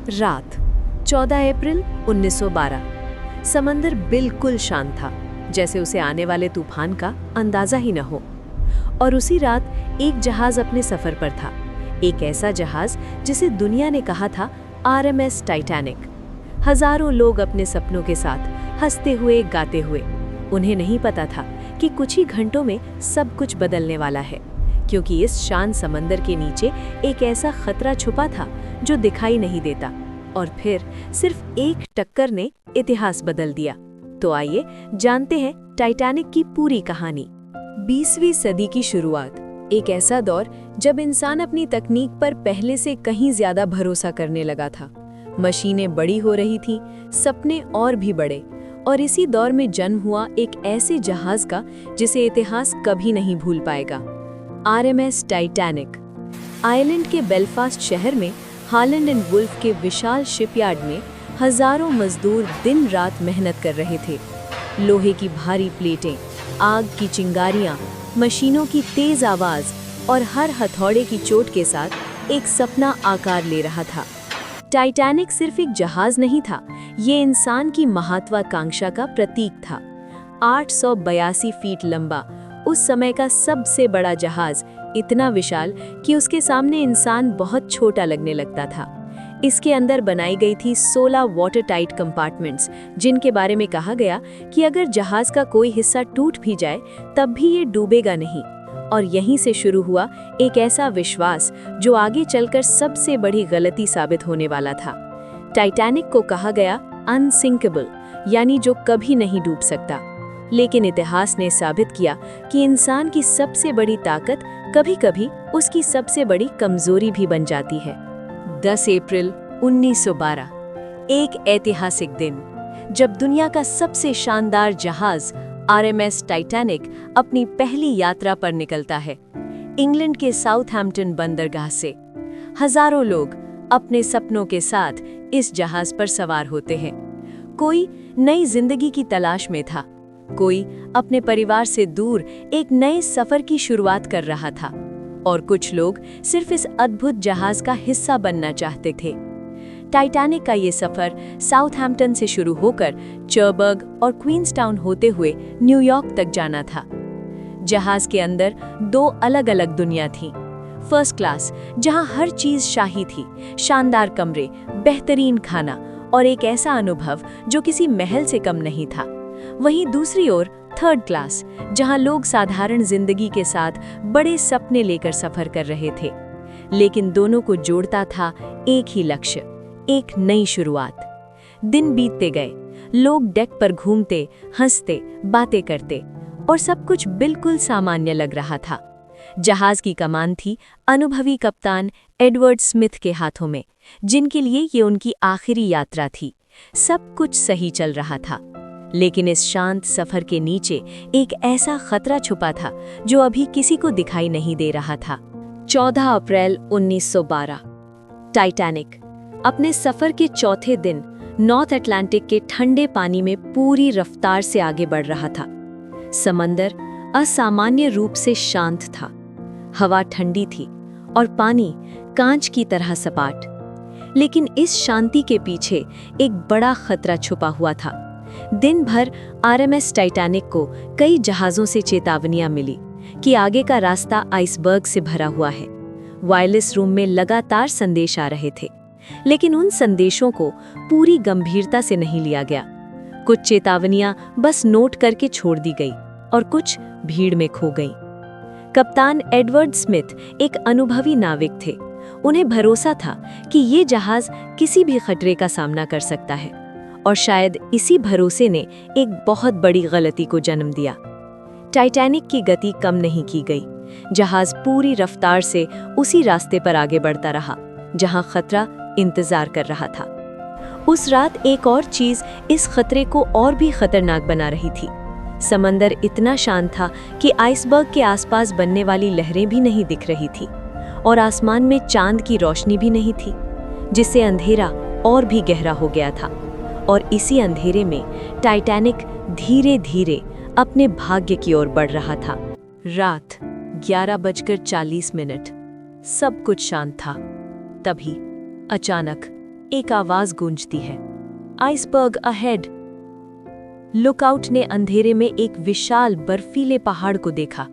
रात 14 अप्रैल 1912। समंदर बिल्कुल शांत था, जैसे उसे आने वाले तूफान का अंदाजा ही न हो। और उसी रात एक जहाज अपने सफर पर था, एक ऐसा जहाज जिसे दुनिया ने कहा था RMS टाइटैनिक। हजारों लोग अपने सपनों के साथ हंसते हुए गाते हुए। उन्हें नहीं पता था कि कुछ ही घंटों में सब कुछ बदलने वाला है, क्योंकि इस शांत समंदर के नीचे एक ऐसा खतरा छुपा था जो दिखाई नहीं देता। और फिर सिर्फ एक टक्कर ने इतिहास बदल दिया। तो आइए जानते हैं टाइटैनिक की पूरी कहानी। 20वीं सदी की शुरुआत, एक ऐसा दौर जब इंसान अपनी तकनीक पर पहले से कहीं ज्यादा भरोसा करने लगा था। मशीनें बड़ी हो रही थीं, सपने और भी बड़े। और इसी दौर में जन्म हुआ एक ऐसे जहाज का जिसे इतिहास कभी नहीं भूल पाएगा, RMS टाइटैनिक। आयरलैंड के बेलफास्ट शहर में हालैंड एंड वुल्फ के विशाल शिपयार्ड में हजारों मजदूर दिन रात मेहनत कर रहे थे। लोहे की भारी प्लेटें, आग की चिंगारियां, मशीनों की तेज आवाज और हर हथौड़े की चोट के साथ एक सपना आकार ले रहा था। टाइटैनिक सिर्फ एक जहाज नहीं था, ये इंसान की महत्वाकांक्षा का प्रतीक था। 882 फीट लंबा, उस समय का सबसे बड़ा जहाज, इतना विशाल कि उसके सामने इंसान बहुत छोटा लगने लगता था। इसके अंदर बनाई गई थी 16 वाटर टाइट कंपार्टमेंट्स, जिनके बारे में कहा गया कि अगर जहाज का कोई हिस्सा टूट भी जाए तब भी ये डूबेगा नहीं। और यहीं से शुरू हुआ एक ऐसा विश्वास जो आगे चलकर सबसे बड़ी गलती साबित होने वाला था। टाइटैनिक को कहा गया अनसिंकेबल, यानी जो कभी नहीं डूब सकता। लेकिन इतिहास ने साबित किया कि इंसान की सबसे बड़ी ताकत कभी-कभी उसकी सबसे बड़ी कमजोरी भी बन जाती है। 10 अप्रैल 1912, एक ऐतिहासिक दिन, जब दुनिया का सबसे शानदार जहाज RMS टाइटैनिक अपनी पहली यात्रा पर निकलता है। इंग्लैंड के साउथहैम्पटन बंदरगाह से हजारों लोग अपने सपनों के साथ इस जहाज पर सवार होते हैं। कोई नई जिंदगी की तलाश में था, कोई अपने परिवार से दूर एक नए सफर की शुरुआत कर रहा था, और कुछ लोग सिर्फ इस अद्भुत जहाज का हिस्सा बनना चाहते थे। टाइटैनिक का ये सफर साउथहैम्पटन से शुरू होकर चर्बर्ग और क्वींसटाउन होते हुए न्यूयॉर्क तक जाना था। जहाज के अंदर दो अलग-अलग दुनिया थीं। फर्स्ट क्लास, जहां हर चीज शाही थी, शानदार कमरे, बेहतरीन खाना और एक ऐसा अनुभव जो किसी महल से कम नहीं था। वहीं दूसरी ओर थर्ड क्लास, जहां लोग साधारण जिंदगी के साथ बड़े सपने लेकर सफर कर रहे थे। लेकिन दोनों को जोड़ता था एक ही लक्ष्य, एक नई शुरुआत। दिन बीतते गए, लोग डेक पर घूमते, हंसते, बातें करते, और सब कुछ बिल्कुल सामान्य लग रहा था। जहाज की कमान थी अनुभवी कप्तान एडवर्ड स्मिथ के हाथों में, जिनके लिए ये उनकी आखिरी यात्रा थी। सब कुछ सही चल रहा था, लेकिन इस शांत सफर के नीचे एक ऐसा खतरा छुपा था जो अभी किसी को दिखाई नहीं दे रहा था। 14 अप्रैल 1912, टाइटैनिक अपने सफर के चौथे दिन नॉर्थ अटलांटिक के ठंडे पानी में पूरी रफ्तार से आगे बढ़ रहा था। समंदर असामान्य रूप से शांत था, हवा ठंडी थी और पानी कांच की तरह सपाट। लेकिन इस शांति के पीछे एक बड़ा खतरा छुपा हुआ था। दिन भर RMS टाइटैनिक को कई जहाज़ों से चेतावनियां मिली कि आगे का रास्ता आइसबर्ग से भरा हुआ है। वायरलेस रूम में लगातार संदेश आ रहे थे, लेकिन उन संदेशों को पूरी गंभीरता से नहीं लिया गया। कुछ चेतावनियां बस नोट करके छोड़ दी गई और कुछ भीड़ में खो गईं। कप्तान एडवर्ड स्मिथ एक अनुभवी नाविक थे। उन्हें भरोसा था कि ये जहाज किसी भी खतरे का सामना कर सकता है, और शायद इसी भरोसे ने एक बहुत बड़ी गलती को जन्म दिया। टाइटैनिक की गति कम नहीं की गई। जहाज पूरी रफ्तार से उसी रास्ते पर आगे बढ़ता रहा जहां खतरा इंतजार कर रहा था। उस रात एक और चीज इस खतरे को और भी खतरनाक बना रही थी। समंदर इतना शांत था कि आइसबर्ग के आसपास बनने वाली लहरें भी नहीं दिख रही थी, और आसमान में चांद की रोशनी भी नहीं थी, जिससे अंधेरा और भी गहरा हो गया था। और इसी अंधेरे में टाइटैनिक धीरे धीरे अपने भाग्य की ओर बढ़ रहा था। रात 11:40, सब कुछ शांत था। तभी अचानक एक आवाज गूंजती है, आइसबर्ग अहेड। लुकआउट ने अंधेरे में एक विशाल बर्फीले पहाड़ को देखा।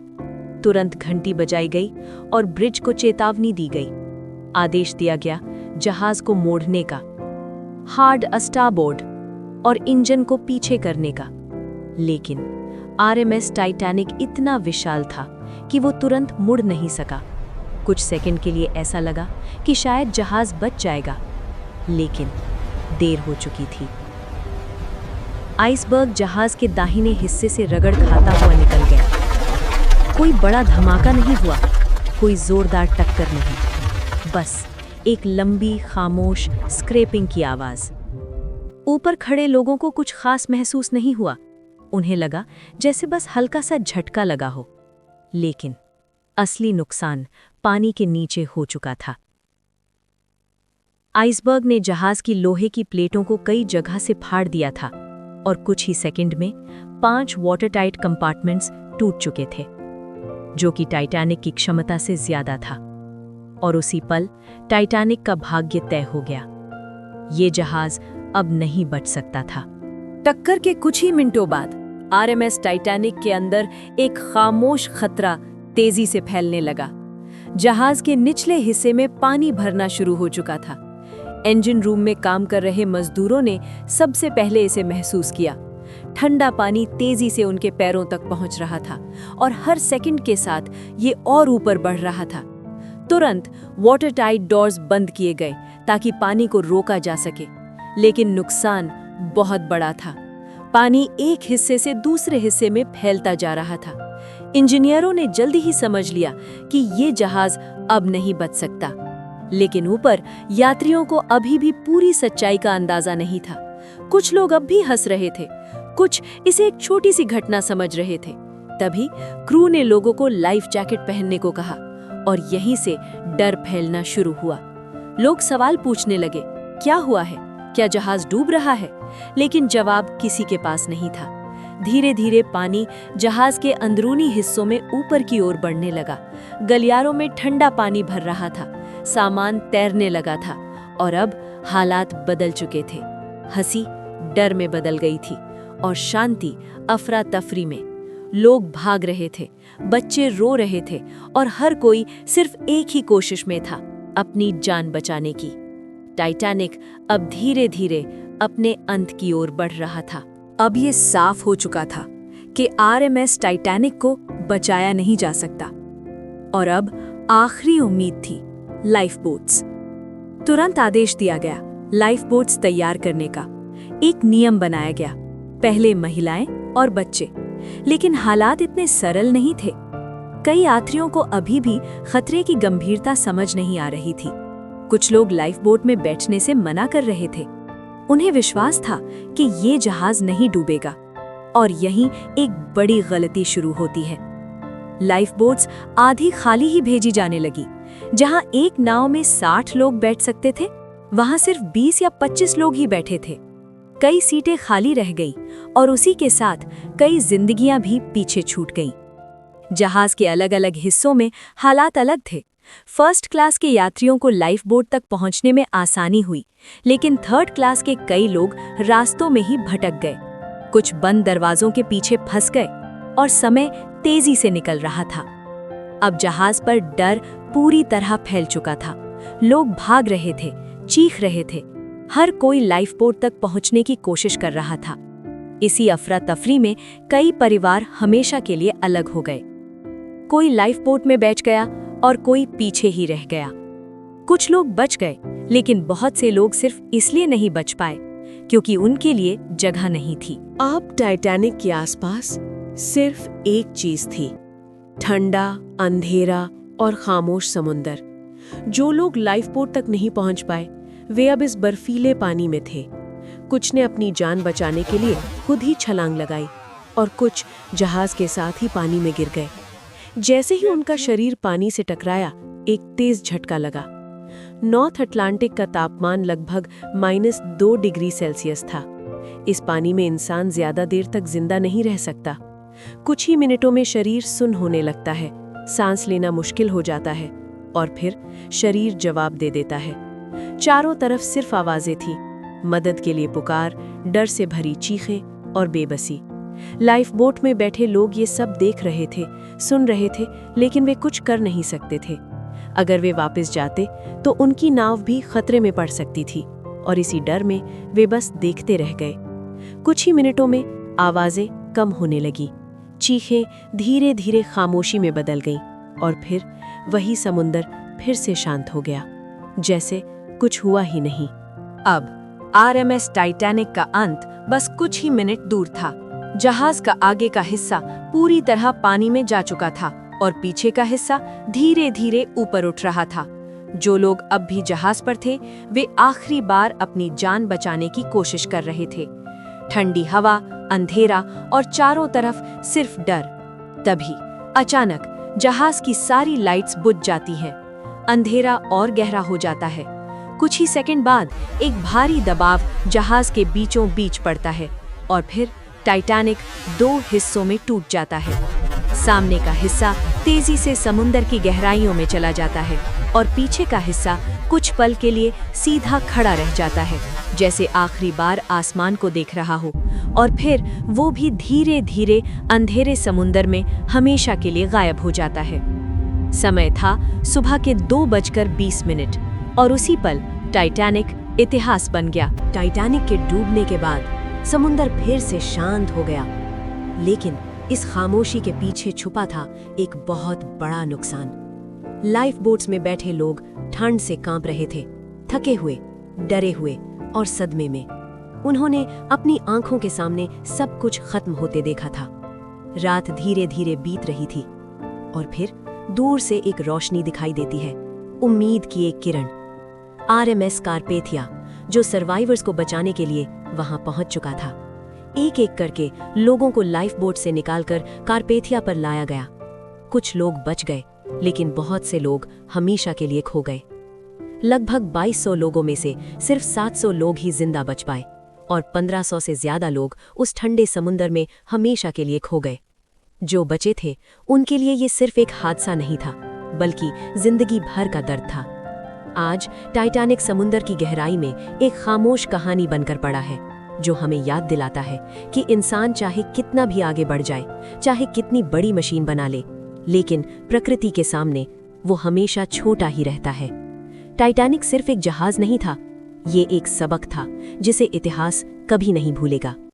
तुरंत घंटी बजाई गई और ब्रिज को चेतावनी दी गई। आदेश दिया गया जहाज को मोड़ने का, हार्ड अस्टाबोर्ड, और इंजन को पीछे करने का। लेकिन आरएमएस टाइटैनिक इतना विशाल था कि वो तुरंत मुड़ नहीं सका। कुछ सेकंड के लिए ऐसा लगा कि शायद जहाज बच जाएगा, लेकिन देर हो चुकी थी। आइसबर्ग जहाज के दाहिने हिस्से से रगड़ खाता हुआ निकल गया। कोई बड़ा धमाका नहीं हुआ, कोई जोरदार टक्कर नहीं, बस एक लंबी खामोश स्क्रैपिंग की आवाज। ऊपर खड़े लोगों को कुछ खास महसूस नहीं हुआ। उन्हें लगा जैसे बस हल्का सा झटका लगा हो, लेकिन असली नुकसान पानी के नीचे हो चुका था। आइसबर्ग ने जहाज की लोहे की प्लेटों को कई जगह से फाड़ दिया था और कुछ ही सेकंड में 5 वाटरटाइट कंपार्टमेंट्स टूट चुके थे, जो कि टाइटैनिक की क्षमता से ज्यादा था। और उसी पल टाइटैनिक का भाग्य तय हो गया। ये जहाज अब नहीं बच सकता था। टक्कर के कुछ ही मिनटों बाद आरएमएस टाइटैनिक के अंदर एक खामोश खतरा तेजी से फैलने लगा। जहाज के निचले हिस्से में पानी भरना शुरू हो चुका था। इंजन रूम में काम कर रहे मजदूरों ने सबसे पहले इसे महसूस किया। ठंडा पानी तेजी से उनके पैरों तक पहुंच रहा था और हर सेकंड के साथ ये और ऊपर बढ़ रहा था। तुरंत वाटरटाइट डोर्स बंद किए गए ताकि पानी को रोका जा सके, लेकिन नुकसान बहुत बड़ा था। पानी एक हिस्से से दूसरे हिस्से में फैलता जा रहा था। इंजीनियरों ने जल्दी ही समझ लिया कि ये जहाज अब नहीं बच सकता, लेकिन ऊपर यात्रियों को अभी भी पूरी सच्चाई का अंदाजा नहीं था। कुछ लोग अब भी हंस रहे थे, कुछ इसे एक छोटी सी घटना समझ रहे थे। तभी क्रू ने लोगों को लाइफ जैकेट पहनने को कहा और यहीं से डर फैलना शुरू हुआ। लोग सवाल पूछने लगे, क्या हुआ है? क्या जहाज डूब रहा है? लेकिन जवाब किसी के पास नहीं था। धीरे धीरे पानी जहाज के अंदरूनी हिस्सों में ऊपर की ओर बढ़ने लगा। गलियारों में ठंडा पानी भर रहा था, सामान तैरने लगा था और अब हालात बदल चुके थे। हंसी डर में बदल गई थी और शांति अफरा तफरी में। लोग भाग रहे थे, बच्चे रो रहे थे और हर कोई सिर्फ एक ही कोशिश में था, अपनी जान बचाने की। टाइटैनिक अब धीरे धीरे अपने अंत की ओर बढ़ रहा था। अब ये साफ हो चुका था कि आरएमएस टाइटैनिक को बचाया नहीं जा सकता और अब आखिरी उम्मीद थी लाइफ बोट्स। तुरंत आदेश दिया गया लाइफ बोट्स तैयार करने का। एक नियम बनाया गया, पहले महिलाएं और बच्चे। लेकिन हालात इतने सरल नहीं थे। कई यात्रियों को अभी भी खतरे की गंभीरता समझ नहीं आ रही थी। कुछ लोग लाइफ बोट में बैठने से मना कर रहे थे। उन्हें विश्वास था कि ये जहाज नहीं डूबेगा, और यहीं एक बड़ी गलती शुरू होती है। लाइफ बोट्स आधी खाली ही भेजी जाने लगी। जहां एक नाव में 60 लोग बैठ सकते थे, वहां सिर्फ 20 या 25 लोग ही बैठे थे। कई सीटें खाली रह गई और उसी के साथ कई जिंदगियां भी पीछे छूट गईं। जहाज के अलग अलग हिस्सों में हालात अलग थे। फर्स्ट क्लास के यात्रियों को लाइफ बोट तक पहुंचने में आसानी हुई, लेकिन थर्ड क्लास के कई लोग रास्तों में ही भटक गए। कुछ बंद दरवाजों के पीछे फंस गए और समय तेजी से निकल रहा था। अब जहाज पर डर पूरी तरह फैल चुका था। लोग भाग रहे थे, चीख रहे थे। हर कोई लाइफ बोट तक पहुंचने की कोशिश कर रहा था। इसी अफरा तफरी में कई परिवार हमेशा के लिए अलग हो गए। कोई लाइफ बोट में बैठ गया और कोई पीछे ही रह गया। कुछ लोग बच गए, लेकिन बहुत से लोग सिर्फ इसलिए नहीं बच पाए क्योंकि उनके लिए जगह नहीं थी। अब टाइटैनिक के आसपास सिर्फ एक चीज थी, ठंडा, अंधेरा और खामोश समुंदर। जो लोग लाइफ बोट तक नहीं पहुंच पाए, वे अब इस बर्फीले पानी में थे। कुछ ने अपनी जान बचाने के लिए खुद ही छलांग लगाई और कुछ जहाज के साथ ही पानी में गिर गए। जैसे ही उनका शरीर पानी से टकराया, एक तेज झटका लगा। नॉर्थ अटलांटिक का तापमान लगभग -2 डिग्री सेल्सियस था। इस पानी में इंसान ज्यादा देर तक जिंदा नहीं रह सकता। कुछ ही मिनटों में शरीर सुन्न होने लगता है, सांस लेना मुश्किल हो जाता है और फिर शरीर जवाब दे देता है। चारों तरफ सिर्फ आवाजें थी, मदद के लिए पुकार, डर से भरी चीखें और बेबसी। लाइफ बोट में बैठे लोग ये सब देख रहे थे, सुन रहे थे, लेकिन वे कुछ कर नहीं सकते थे। अगर वे वापस जाते तो उनकी नाव भी खतरे में पड़ सकती थी, और इसी डर में वे बस देखते रह गए। कुछ ही मिनटों में आवाजें कम होने लगी, चीखें धीरे धीरे खामोशी में बदल गईं, और फिर वही समुंदर फिर से शांत हो गया, जैसे कुछ हुआ ही नहीं। अब आरएमएस टाइटैनिक का अंत बस कुछ ही मिनट दूर था। जहाज का आगे का हिस्सा पूरी तरह पानी में जा चुका था और पीछे का हिस्सा धीरे धीरे ऊपर उठ रहा था। जो लोग अब भी जहाज पर थे, वे आखिरी बार अपनी जान बचाने की कोशिश कर रहे थे। ठंडी हवा, अंधेरा और चारों तरफ सिर्फ डर। तभी अचानक जहाज की सारी लाइट्स बुझ जाती हैं। अंधेरा और गहरा हो जाता है। कुछ ही सेकंड बाद एक भारी दबाव जहाज के बीचों बीच पड़ता है और फिर टाइटैनिक दो हिस्सों में टूट जाता है। सामने का हिस्सा तेजी से समुंदर की गहराइयों में चला जाता है और पीछे का हिस्सा कुछ पल के लिए सीधा खड़ा रह जाता है, जैसे आखिरी बार आसमान को देख रहा हो, और फिर वो भी धीरे धीरे अंधेरे समुंदर में हमेशा के लिए गायब हो जाता है। समय था सुबह के 2:20 और उसी पल टाइटैनिक इतिहास बन गया। टाइटैनिक के डूबने के बाद समुंदर फिर से शांत हो गया, लेकिन इस खामोशी के पीछे छुपा था एक बहुत बड़ा नुकसान। लाइफ बोट्स में बैठे लोग ठंड से कांप रहे थे, थके हुए, डरे हुए और सदमे में। उन्होंने अपनी आंखों के सामने सब कुछ खत्म होते देखा था। रात धीरे धीरे बीत रही थी और फिर दूर से एक रोशनी दिखाई देती है, उम्मीद की एक किरण। आरएमएस कारपेथिया, जो सर्वाइवर्स को बचाने के लिए वहां पहुंच चुका था। एक एक करके लोगों को लाइफ बोट से निकालकर कारपेथिया पर लाया गया। कुछ लोग बच गए, लेकिन बहुत से लोग हमेशा के लिए खो गए। लगभग 2200 लोगों में से सिर्फ 700 लोग ही जिंदा बच पाए और 1500 से ज्यादा लोग उस ठंडे समुंदर में हमेशा के लिए खो गए। जो बचे थे उनके लिए ये सिर्फ एक हादसा नहीं था, बल्कि जिंदगी भर का दर्द था। आज टाइटैनिक समुंदर की गहराई में एक खामोश कहानी बनकर पड़ा है, जो हमें याद दिलाता है कि इंसान चाहे कितना भी आगे बढ़ जाए, चाहे कितनी बड़ी मशीन बना ले, लेकिन प्रकृति के सामने वो हमेशा छोटा ही रहता है। टाइटैनिक सिर्फ एक जहाज नहीं था, ये एक सबक था जिसे इतिहास कभी नहीं भूलेगा।